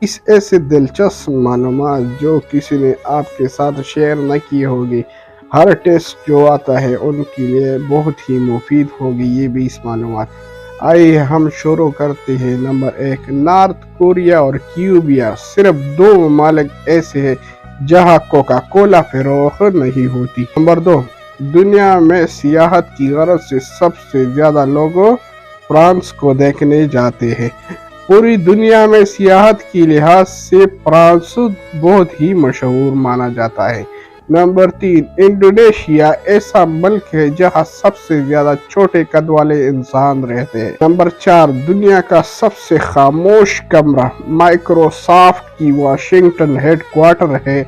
اس ایسے دلچسپ معلومات جو کسی نے آپ کے ساتھ شیئر نہ کی ہوگی۔ ہر ٹیسٹ جو آتا ہے ان کے لیے بہت ہی مفید ہوگی یہ 20 معلومات۔ آئیے ہم شروع کرتے ہیں۔ نمبر 1، نارتھ کوریا اور کیوبا صرف 2 ممالک ایسے ہیں جہاں کوکا کولا فروخت نہیں ہوتی۔ نمبر 2، دنیا میں سیاحت کی غرض سے سب سے زیادہ لوگ فرانس کو دیکھنے جاتے ہیں۔ پوری دنیا میں سیاحت کے لحاظ سے فرانس بہت ہی مشہور مانا جاتا ہے۔ نمبر 3، انڈونیشیا ایسا ملک ہے جہاں سب سے زیادہ چھوٹے قد والے انسان رہتے ہیں۔ نمبر 4، دنیا کا سب سے خاموش کمرہ مائیکروسافٹ کی واشنگٹن ہیڈ کوارٹر ہے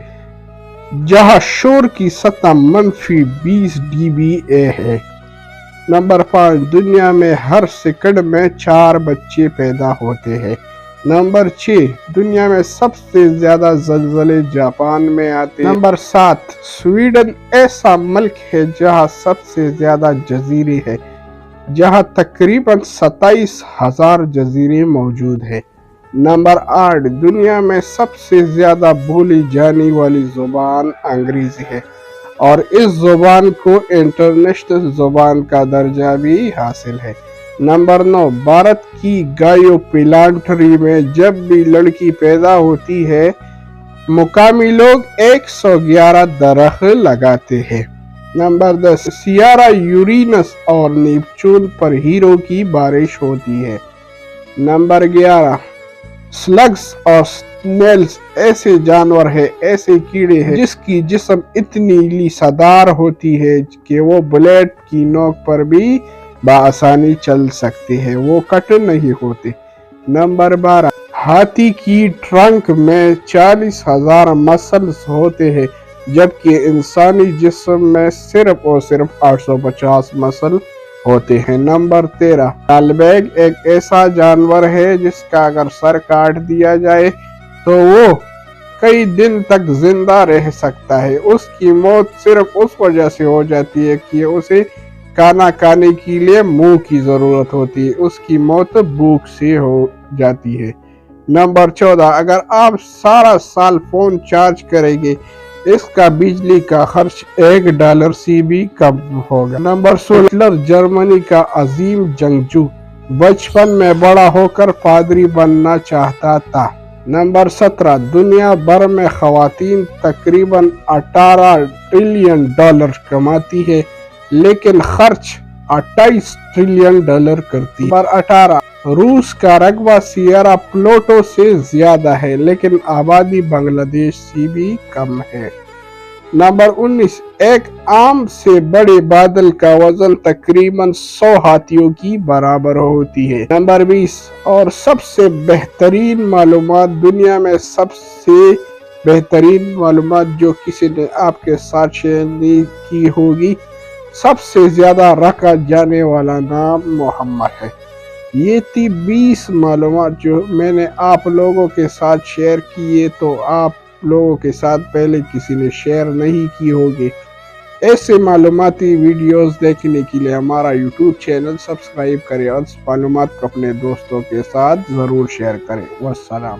جہاں شور کی سطح -20 dBA ہے۔ نمبر 5، دنیا میں ہر سیکنڈ میں 4 بچے پیدا ہوتے ہیں۔ نمبر 6، دنیا میں سب سے زیادہ زلزلے جاپان میں آتے ہیں۔ نمبر 7، سویڈن ایسا ملک ہے جہاں سب سے زیادہ جزیرے ہیں جہاں تقریباً 27,000 جزیرے موجود ہیں۔ نمبر 8، دنیا میں سب سے زیادہ بولی جانے والی زبان انگریزی ہے اور اس زبان کو انٹرنیشنل زبان کا درجہ بھی حاصل ہے۔ نمبر 9، بھارت کی گائیو پلانٹری میں جب بھی لڑکی پیدا ہوتی ہے مقامی لوگ 111 درخت لگاتے ہیں۔ نمبر 10، سیارہ یورینس اور نیپچون پر ہیروں کی بارش ہوتی ہے۔ نمبر 11، سلگز اور سنیلز ایسے جانور ہیں، ایسے کیڑے ہیں جس کی جسم اتنی لسادار ہوتی ہے کہ وہ بلیڈ کی نوک پر بھی بآسانی چل سکتے ہیں، وہ کٹ نہیں ہوتے۔ نمبر 12، ہاتھی کی ٹرنک میں 40,000 مسلز ہوتے ہیں جبکہ انسانی جسم میں صرف اور صرف 850 مسل ہوتے ہیں۔ نمبر 13، ڈالبیگ ایک ایسا جانور ہے جس کا اگر سر کاٹ دیا جائے تو وہ کئی دن تک زندہ رہ سکتا ہے۔ اس کی موت صرف اس وجہ سے ہو جاتی ہے کہ اسے کھانا کھانے کے لیے منہ کی ضرورت ہوتی ہے، اس کی موت بھوک سے ہو جاتی ہے۔ نمبر 14، اگر آپ سارا سال فون چارج کریں گے اس کا بجلی کا خرچ $1 سے بھی کم ہوگا۔ نمبر 16، ہٹلر جرمنی کا عظیم جنگجو بچپن میں بڑا ہو کر پادری بننا چاہتا تھا۔ نمبر 17، دنیا بھر میں خواتین تقریباً $18 ٹریلین کماتی ہے لیکن خرچ $28 ٹریلین کرتی ہے۔ نمبر 18، روس کا رقبہ سیارہ پلوٹو سے زیادہ ہے لیکن آبادی بنگلہ دیش سے بھی کم ہے۔ نمبر 19، ایک عام سے بڑے بادل کا وزن تقریباً 100 ہاتھیوں کی برابر ہوتی ہے۔ نمبر 20، اور سب سے بہترین معلومات، دنیا میں سب سے بہترین معلومات جو کسی نے آپ کے ساتھ شیئر نہیں کی ہوگی، سب سے زیادہ رکھا جانے والا نام محمد ہے۔ یہ تھی 20 معلومات جو میں نے آپ لوگوں کے ساتھ شیئر کیے تو آپ لوگوں کے ساتھ پہلے کسی نے شیئر نہیں کی ہوگی۔ ایسے معلوماتی ویڈیوز دیکھنے کے لیے ہمارا YouTube چینل سبسکرائب کریں اور اس معلومات کو اپنے دوستوں کے ساتھ ضرور شیئر کریں۔ والسلام۔